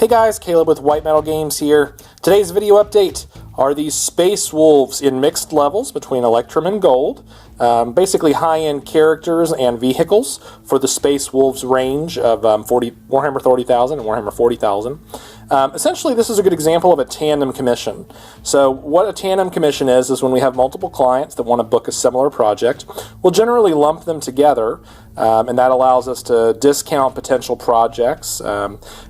Hey guys, Caleb with White Metal Games here. Today's video update are these Space Wolves in mixed levels between Electrum and Gold. Basically high-end characters and vehicles for the Space Wolves range of Warhammer 30,000 and Warhammer 40,000. Essentially, this is a good example of a tandem commission. So what a tandem commission is when we have multiple clients that want to book a similar project. We'll generally lump them together, and that allows us to discount potential projects.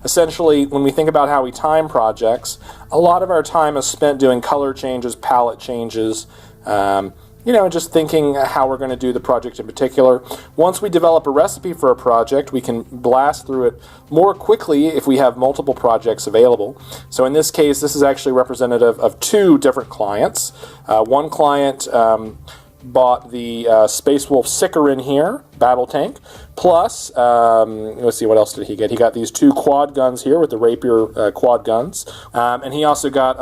Essentially, when we think about how we time projects, a lot of our time is spent doing color changes, palette changes, just thinking how we're going to do the project in particular. Once we develop a recipe for a project, we can blast through it more quickly if we have multiple projects available. So in this case, this is actually representative of two different clients. One client bought the Space Wolf Sicarin here, battle tank, plus, let's see, what else did he get? He got these two quad guns here with the Rapier quad guns, and he also got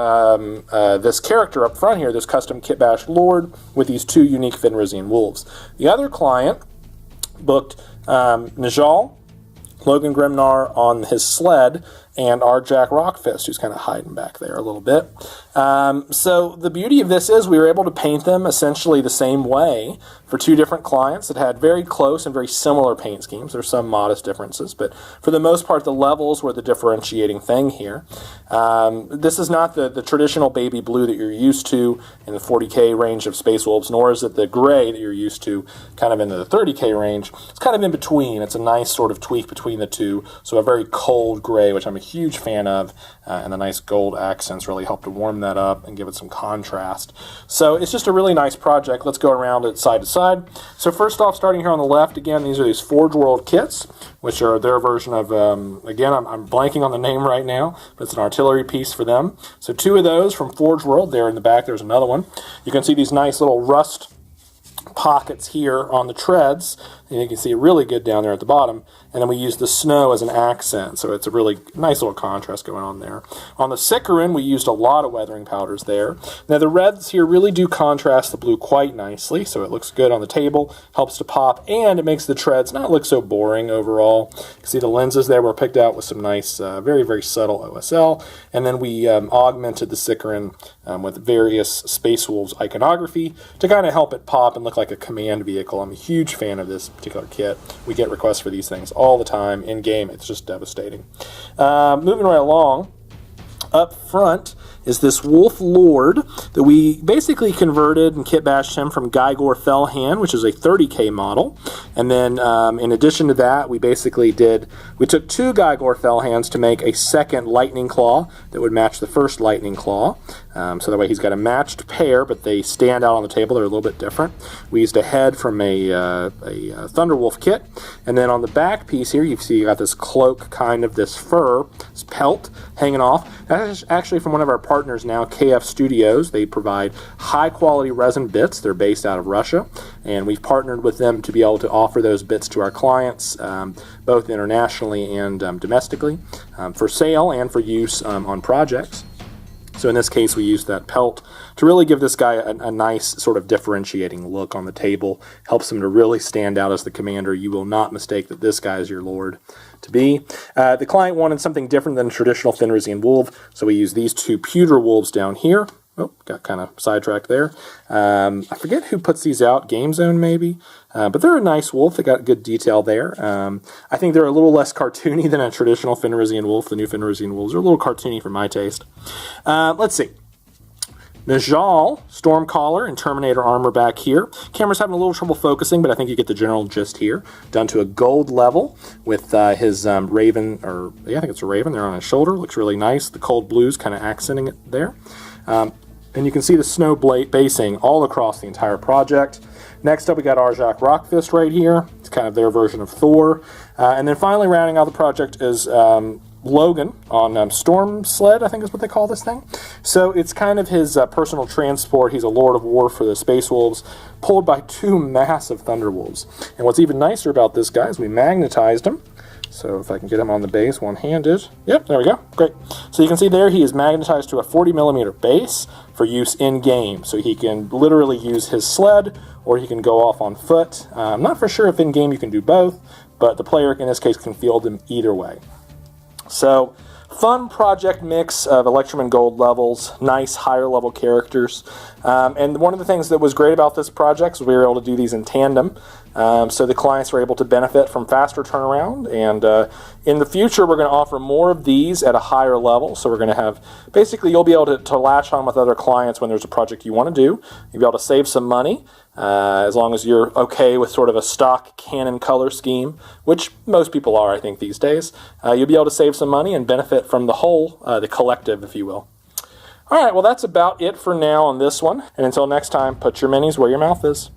this character up front here, this custom Kitbash Lord, with these two unique Fenrisian Wolves. The other client booked Najal, Logan Grimnar on his sled, and our Jack Rockfist, who's kind of hiding back there a little bit. So the beauty of this is we were able to paint them essentially the same way for two different clients that had very close and very similar paint schemes. There's some modest differences, but for the most part, the levels were the differentiating thing here. This is not the traditional baby blue that you're used to in the 40K range of Space Wolves, nor is it the gray that you're used to kind of into the 30K range. It's kind of in between. It's a nice sort of tweak between the two. So a very cold gray, which I'm a huge fan of, and the nice gold accents really help to warm that up and give it some contrast. So it's just a really nice project. Let's go around it side to side. So first off, starting here on the left, again, these are these Forge World kits, which are their version of, again, I'm blanking on the name right now, but it's an artillery piece for them. So two of those from Forge World. There in the back, there's another one. You can see these nice little rust pockets here on the treads, and you can see it really good down there at the bottom. And then we use the snow as an accent, so it's a really nice little contrast going on there. On the Sicarin, we used a lot of weathering powders there. Now the reds here really do contrast the blue quite nicely, so it looks good on the table, helps to pop, and it makes the treads not look so boring overall. You can see the lenses there were picked out with some nice, very, very subtle OSL, and then we augmented the Sicarin with various Space Wolves iconography to kind of help it pop and look like a command vehicle. I'm a huge fan of this particular kit. We get requests for these things all the time in game. It's just devastating. Moving right along, up front is this Wolf Lord that we basically converted and kitbashed him from Gygor Fellhand, which is a 30K model. And then in addition to that, we took two Gygor Fellhands to make a second Lightning Claw that would match the first Lightning Claw. So that way he's got a matched pair, but they stand out on the table. They're a little bit different. We used a head from a Thunderwolf kit. And then on the back piece here, you see you got this cloak, kind of this fur, this pelt hanging off. That's actually from one of our partners now, KF Studios. They provide high-quality resin bits. They're based out of Russia, and we've partnered with them to be able to offer those bits to our clients, both internationally and domestically, for sale and for use on projects. So in this case, we used that pelt to really give this guy a nice sort of differentiating look on the table. Helps him to really stand out as the commander. You will not mistake that this guy is your lord to be. The client wanted something different than a traditional Fenrisian wolf, so we used these two pewter wolves down here. Oh, got kind of sidetracked there. I forget who puts these out, Game Zone maybe, but they're a nice wolf. They got good detail there. I think they're a little less cartoony than a traditional Fenrisian wolf. The new Fenrisian wolves are a little cartoony for my taste. Let's see. Najal, Stormcaller, and Terminator armor back here. Camera's having a little trouble focusing, but I think you get the general gist here. Done to a gold level with his raven, or yeah, I think it's a raven there on his shoulder. Looks really nice. The cold blues kind of accenting it there. And you can see the snow basing all across the entire project. Next up, we got our Jack Rockfist right here. It's kind of their version of Thor. And then finally rounding out the project is Logan on Storm Sled, I think is what they call this thing. So it's kind of his personal transport. He's a Lord of War for the Space Wolves, pulled by two massive Thunderwolves. And what's even nicer about this guy is we magnetized him. So if I can get him on the base one-handed. Yep, there we go. Great. So you can see there he is magnetized to a 40mm base for use in-game. So he can literally use his sled, or he can go off on foot. I'm not for sure if in-game you can do both, but the player in this case can field him either way. So fun project mix of Electrum and Gold levels, nice higher level characters. And one of the things that was great about this project is we were able to do these in tandem. So the clients were able to benefit from faster turnaround, and in the future we're going to offer more of these at a higher level. So we're going to have, basically you'll be able to latch on with other clients when there's a project you want to do. You'll be able to save some money as long as you're okay with sort of a stock Canon color scheme, which most people are, I think, these days. You'll be able to save some money and benefit from the whole, the collective, if you will. All right, well, that's about it for now on this one. And until next time, put your minis where your mouth is.